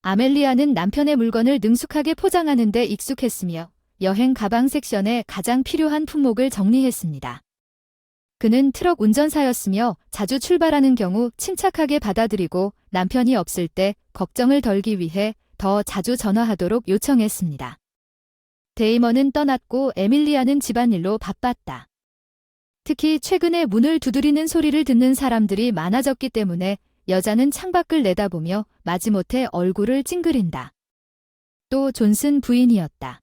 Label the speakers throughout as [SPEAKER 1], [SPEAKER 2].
[SPEAKER 1] 아멜리아는 남편의 물건을 능숙하게 포장하는 데 익숙했으며 여행 가방 섹션에 가장 필요한 품목을 정리했습니다. 그는 트럭 운전사였으며 자주 출발하는 경우 침착하게 받아들이고 남편이 없을 때 걱정을 덜기 위해 더 자주 전화하도록 요청했습니다. 데이먼은 떠났고 에밀리아는 집안일로 바빴다. 특히 최근에 문을 두드리는 소리를 듣는 사람들이 많아졌기 때문에 여자는 창밖을 내다보며 마지못해 얼굴을 찡그린다. 또 존슨 부인이었다.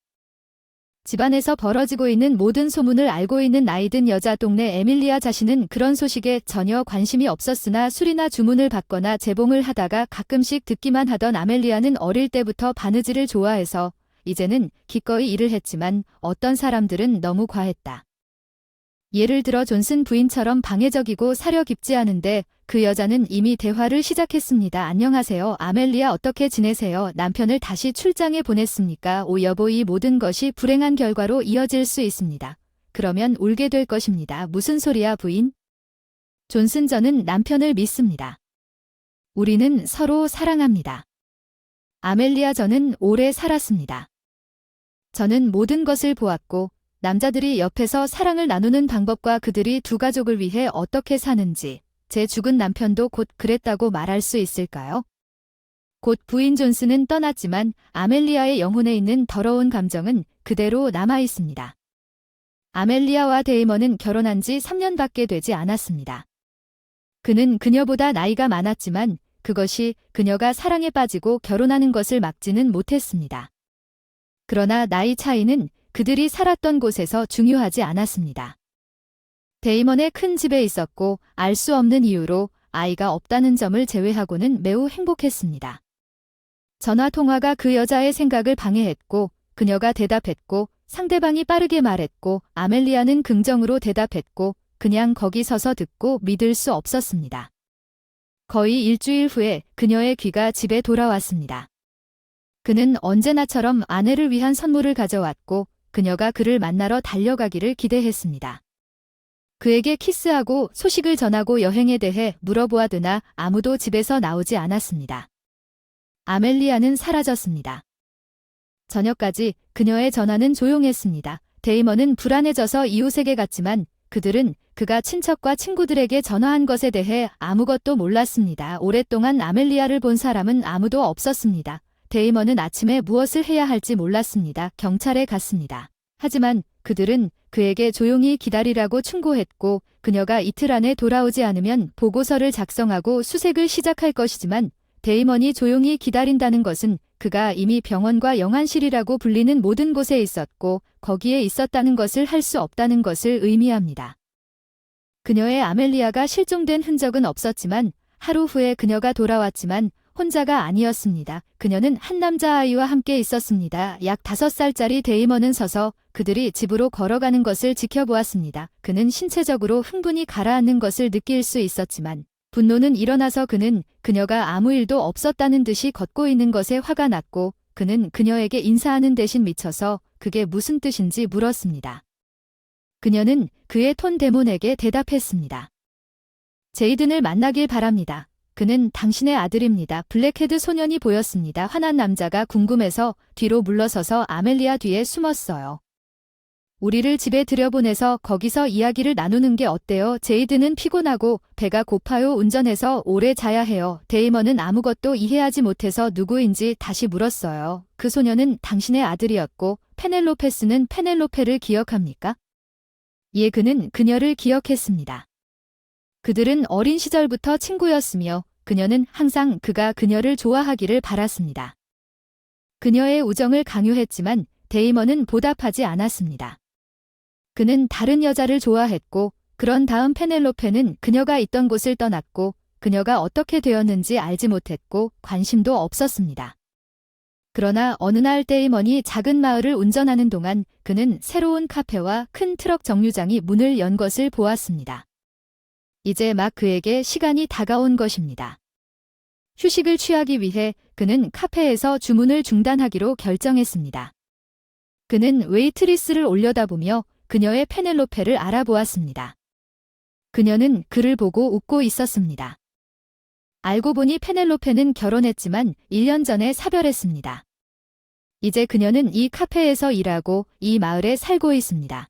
[SPEAKER 1] 집안에서 벌어지고 있는 모든 소문을 알고 있는 나이든 여자 동네 에밀리아 자신은 그런 소식에 전혀 관심이 없었으나 술이나 주문을 받거나 재봉을 하다가 가끔씩 듣기만 하던 아멜리아는 어릴 때부터 바느질을 좋아해서 이제는 기꺼이 일을 했지만 어떤 사람들은 너무 과했다. 예를 들어 존슨 부인처럼 방해적이고 사려 깊지 않은데 그 여자는 이미 대화를 시작했습니다. 안녕하세요. 아멜리아 어떻게 지내세요? 남편을 다시 출장에 보냈습니까? 오 여보 이 모든 것이 불행한 결과로 이어질 수 있습니다. 그러면 울게 될 것입니다. 무슨 소리야 부인? 존슨 저는 남편을 믿습니다. 우리는 서로 사랑합니다. 아멜리아 저는 오래 살았습니다. 저는 모든 것을 보았고 남자들이 옆에서 사랑을 나누는 방법과 그들이 두 가족을 위해 어떻게 사는지 제 죽은 남편도 곧 그랬다고 말할 수 있을까요? 곧 부인 존슨은 떠났지만 아멜리아의 영혼에 있는 더러운 감정은 그대로 남아 있습니다. 아멜리아와 데이먼은 결혼한 지 3년밖에 되지 않았습니다. 그는 그녀보다 나이가 많았지만 그것이 그녀가 사랑에 빠지고 결혼하는 것을 막지는 못했습니다. 그러나 나이 차이는 그들이 살았던 곳에서 중요하지 않았습니다. 데이먼의 큰 집에 있었고 알 수 없는 이유로 아이가 없다는 점을 제외하고는 매우 행복했습니다. 전화통화가 그 여자의 생각을 방해했고 그녀가 대답했고 상대방이 빠르게 말했고 아멜리아는 긍정으로 대답했고 그냥 거기 서서 듣고 믿을 수 없었습니다. 거의 일주일 후에 그녀의 귀가 집에 돌아왔습니다. 그는 언제나처럼 아내를 위한 선물을 가져왔고 그녀가 그를 만나러 달려가기를 기대했습니다. 그에게 키스하고 소식을 전하고 여행에 대해 물어보아드나 아무도 집에서 나오지 않았습니다. 아멜리아는 사라졌습니다. 저녁까지 그녀의 전화는 조용했습니다. 데이먼은 불안해져서 이웃에게 갔지만 그들은 그가 친척과 친구들에게 전화한 것에 대해 아무것도 몰랐습니다. 오랫동안 아멜리아를 본 사람은 아무도 없었습니다. 데이먼은 아침에 무엇을 해야 할지 몰랐습니다. 경찰에 갔습니다. 하지만 그들은 그에게 조용히 기다리라고 충고했고 그녀가 이틀 안에 돌아오지 않으면 보고서를 작성하고 수색을 시작할 것이지만 데이먼이 조용히 기다린다는 것은 그가 이미 병원과 영안실이라고 불리는 모든 곳에 있었고 거기에 있었다는 것을 할 수 없다는 것을 의미합니다. 그녀의 아멜리아가 실종된 흔적은 없었지만 하루 후에 그녀가 돌아왔지만 혼자가 아니었습니다. 그녀는 한 남자아이와 함께 있었습니다. 약 5살짜리 데이먼은 서서 그들이 집으로 걸어가는 것을 지켜보았습니다. 그는 신체적으로 흥분이 가라앉는 것을 느낄 수 있었지만 분노는 일어나서 그는 그녀가 아무 일도 없었다는 듯이 걷고 있는 것에 화가 났고 그는 그녀에게 인사하는 대신 미쳐서 그게 무슨 뜻인지 물었습니다. 그녀는 그의 톤 데몬에게 대답했습니다. 제이든을 만나길 바랍니다. 그는 당신의 아들입니다. 블랙헤드 소년이 보였습니다. 화난 남자가 궁금해서 뒤로 물러서서 아멜리아 뒤에 숨었어요. 우리를 집에 들여보내서 거기서 이야기를 나누는 게 어때요? 제이드는 피곤하고 배가 고파요. 운전해서 오래 자야 해요. 데이먼은 아무것도 이해하지 못해서 누구인지 다시 물었어요. 그 소년은 당신의 아들이었고 페넬로페스는 페넬로페를 기억합니까? 예, 그는 그녀를 기억했습니다. 그들은 어린 시절부터 친구였으며 그녀는 항상 그가 그녀를 좋아하기를 바랐습니다. 그녀의 우정을 강요했지만 데이먼은 보답하지 않았습니다. 그는 다른 여자를 좋아했고 그런 다음 페넬로페는 그녀가 있던 곳을 떠났고 그녀가 어떻게 되었는지 알지 못했고 관심도 없었습니다. 그러나 어느 날 데이먼이 작은 마을을 운전하는 동안 그는 새로운 카페와 큰 트럭 정류장이 문을 연 것을 보았습니다. 이제 막 그에게 시간이 다가온 것입니다. 휴식을 취하기 위해 그는 카페에서 주문을 중단하기로 결정했습니다. 그는 웨이트리스를 올려다보며 그녀의 페넬로페를 알아보았습니다. 그녀는 그를 보고 웃고 있었습니다. 알고 보니 페넬로페는 결혼했지만 1년 전에 사별했습니다. 이제 그녀는 이 카페에서 일하고 이 마을에 살고 있습니다.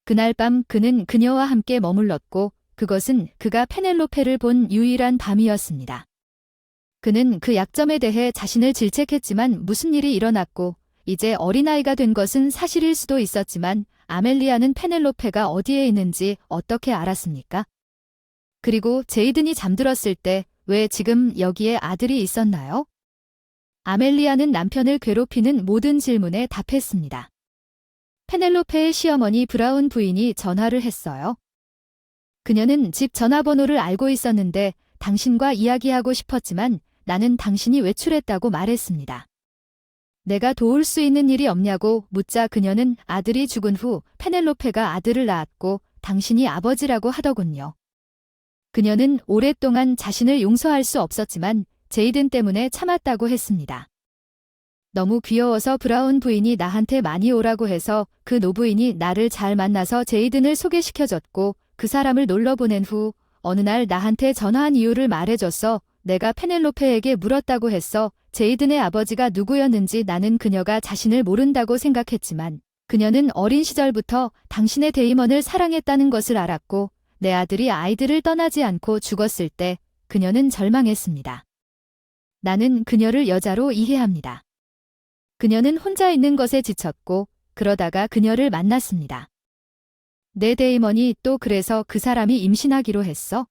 [SPEAKER 1] 그날 밤 그는 그녀와 함께 머물렀고 그것은 그가 페넬로페를 본 유일한 밤이었습니다. 그는 그 약점에 대해 자신을 질책했지만 무슨 일이 일어났고 이제 어린아이가 된 것은 사실일 수도 있었지만 아멜리아는 페넬로페가 어디에 있는지 어떻게 알았습니까? 그리고 제이든이 잠들었을 때 왜 지금 여기에 아들이 있었나요? 아멜리아는 남편을 괴롭히는 모든 질문에 답했습니다. 페넬로페의 시어머니 브라운 부인이 전화를 했어요. 그녀는 집 전화번호를 알고 있었는데 당신과 이야기하고 싶었지만 나는 당신이 외출했다고 말했습니다. 내가 도울 수 있는 일이 없냐고 묻자 그녀는 아들이 죽은 후 페넬로페가 아들을 낳았고 당신이 아버지라고 하더군요. 그녀는 오랫동안 자신을 용서할 수 없었지만 제이든 때문에 참았다고 했습니다. 너무 귀여워서 브라운 부인이 나한테 많이 오라고 해서 그 노부인이 나를 잘 만나서 제이든을 소개시켜줬고 그 사람을 놀러 보낸 후 어느 날 나한테 전화한 이유를 말해줬어. 내가 페넬로페에게 물었다고 했어. 제이든의 아버지가 누구였는지 나는 그녀가 자신을 모른다고 생각했지만 그녀는 어린 시절부터 당신의 데이먼을 사랑했다는 것을 알았고 내 아들이 아이들을 떠나지 않고 죽었을 때 그녀는 절망했습니다. 나는 그녀를 여자로 이해합니다. 그녀는 혼자 있는 것에 지쳤고 그러다가 그녀를 만났습니다. 내 데이먼이 또 그래서 그 사람이 임신하기로 했어?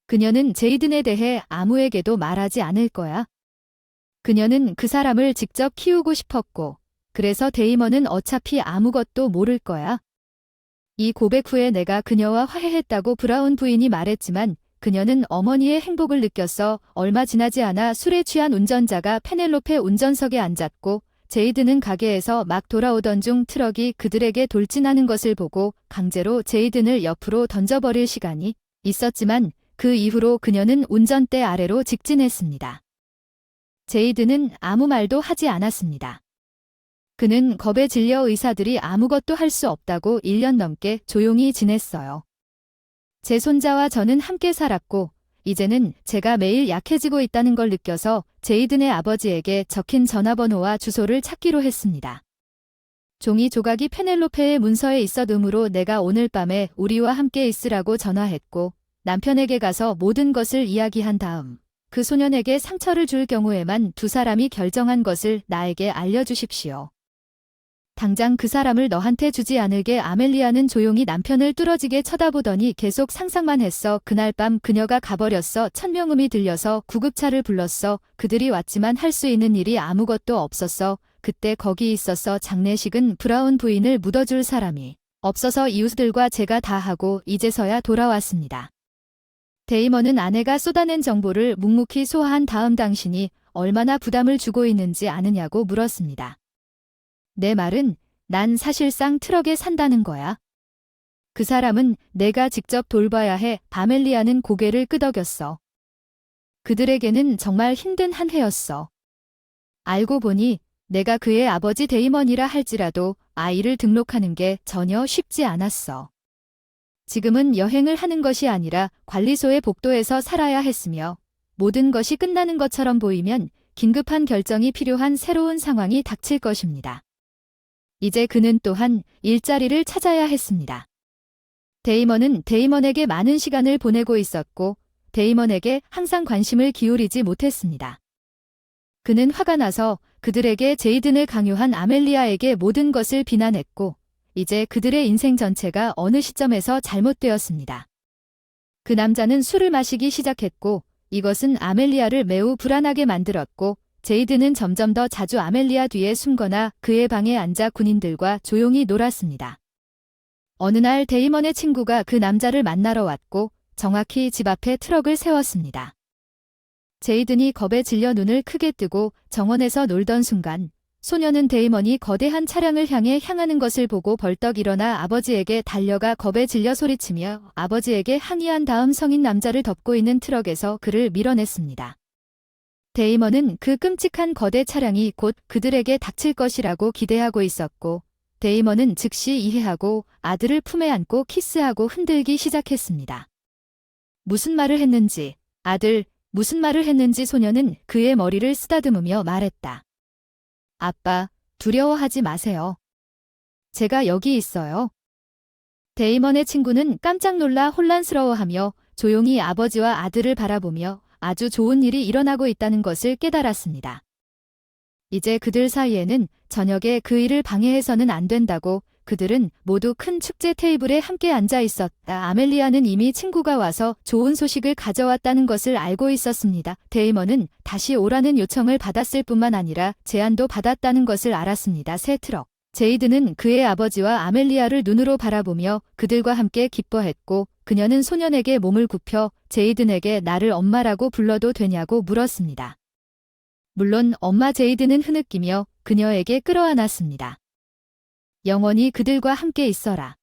[SPEAKER 1] 그녀는 제이든에 대해 아무에게도 말하지 않을 거야. 그녀는 그 사람을 직접 키우고 싶었고 그래서 데이먼은 어차피 아무것도 모를 거야. 이 고백 후에 내가 그녀와 화해했다고 브라운 부인이 말했지만 그녀는 어머니의 행복을 느꼈어. 얼마 지나지 않아 술에 취한 운전자가 페넬로페 운전석에 앉았고 제이든은 가게에서 막 돌아오던 중 트럭이 그들에게 돌진하는 것을 보고 강제로 제이든을 옆으로 던져버릴 시간이 있었지만 그 이후로 그녀는 운전대 아래로 직진했습니다. 제이든은 아무 말도 하지 않았습니다. 그는 겁에 질려 의사들이 아무것도 할 수 없다고 1년 넘게 조용히 지냈어요. 제 손자와 저는 함께 살았고 이제는 제가 매일 약해지고 있다는 걸 느껴서 제이든의 아버지에게 적힌 전화번호와 주소를 찾기로 했습니다. 종이 조각이 페넬로페의 문서에 있었으므로 내가 오늘 밤에 우리와 함께 있으라고 전화했고 남편에게 가서 모든 것을 이야기한 다음 그 소년에게 상처를 줄 경우에만 두 사람이 결정한 것을 나에게 알려주십시오. 당장 그 사람을 너한테 주지 않을게. 아멜리아는 조용히 남편을 뚫어지게 쳐다보더니 계속 상상만 했어. 그날 밤 그녀가 가버렸어. 천명음이 들려서 구급차를 불렀어. 그들이 왔지만 할 수 있는 일이 아무것도 없었어. 그때 거기 있었어. 장례식은 브라운 부인을 묻어줄 사람이 없어서 이웃들과 제가 다 하고 이제서야 돌아왔습니다. 데이먼은 아내가 쏟아낸 정보를 묵묵히 소화한 다음 당신이 얼마나 부담을 주고 있는지 아느냐고 물었습니다. 내 말은 난 사실상 트럭에 산다는 거야. 그 사람은 내가 직접 돌봐야 해. 바멜리아는 고개를 끄덕였어. 그들에게는 정말 힘든 한 해였어. 알고 보니 내가 그의 아버지 데이먼이라 할지라도 아이를 등록하는 게 전혀 쉽지 않았어. 지금은 여행을 하는 것이 아니라 관리소의 복도에서 살아야 했으며 모든 것이 끝나는 것처럼 보이면 긴급한 결정이 필요한 새로운 상황이 닥칠 것입니다. 이제 그는 또한 일자리를 찾아야 했습니다. 데이먼은 데이먼에게 많은 시간을 보내고 있었고 데이먼에게 항상 관심을 기울이지 못했습니다. 그는 화가 나서 그들에게 제이든을 강요한 아멜리아에게 모든 것을 비난했고 이제 그들의 인생 전체가 어느 시점에서 잘못되었습니다. 그 남자는 술을 마시기 시작했고 이것은 아멜리아를 매우 불안하게 만들었고 제이든은 점점 더 자주 아멜리아 뒤에 숨거나 그의 방에 앉아 군인들과 조용히 놀았습니다. 어느 날 데이먼의 친구가 그 남자를 만나러 왔고 정확히 집 앞에 트럭을 세웠습니다. 제이든이 겁에 질려 눈을 크게 뜨고 정원에서 놀던 순간 소녀는 데이먼이 거대한 차량을 향해 향하는 것을 보고 벌떡 일어나 아버지에게 달려가 겁에 질려 소리치며 아버지에게 항의한 다음 성인 남자를 덮고 있는 트럭에서 그를 밀어냈습니다. 데이먼은 그 끔찍한 거대 차량이 곧 그들에게 닥칠 것이라고 기대하고 있었고 데이먼은 즉시 이해하고 아들을 품에 안고 키스하고 흔들기 시작했습니다. 무슨 말을 했는지 아들, 무슨 말을 했는지 소녀는 그의 머리를 쓰다듬으며 말했다. 아빠, 두려워하지 마세요. 제가 여기 있어요. 데이먼의 친구는 깜짝 놀라 혼란스러워하며 조용히 아버지와 아들을 바라보며 아주 좋은 일이 일어나고 있다는 것을 깨달았습니다. 이제 그들 사이에는 저녁에 그 일을 방해해서는 안 된다고 그들은 모두 큰 축제 테이블에 함께 앉아 있었다. 아멜리아는 이미 친구가 와서 좋은 소식을 가져왔다는 것을 알고 있었습니다. 데이먼은 다시 오라는 요청을 받았을 뿐만 아니라 제안도 받았다는 것을 알았습니다. 새 트럭. 제이드는 그의 아버지와 아멜리아를 눈으로 바라보며 그들과 함께 기뻐했고 그녀는 소년에게 몸을 굽혀 제이든에게 나를 엄마라고 불러도 되냐고 물었습니다. 물론 엄마. 제이드는 흐느끼며 그녀에게 끌어안았습니다. 영원히 그들과 함께 있어라.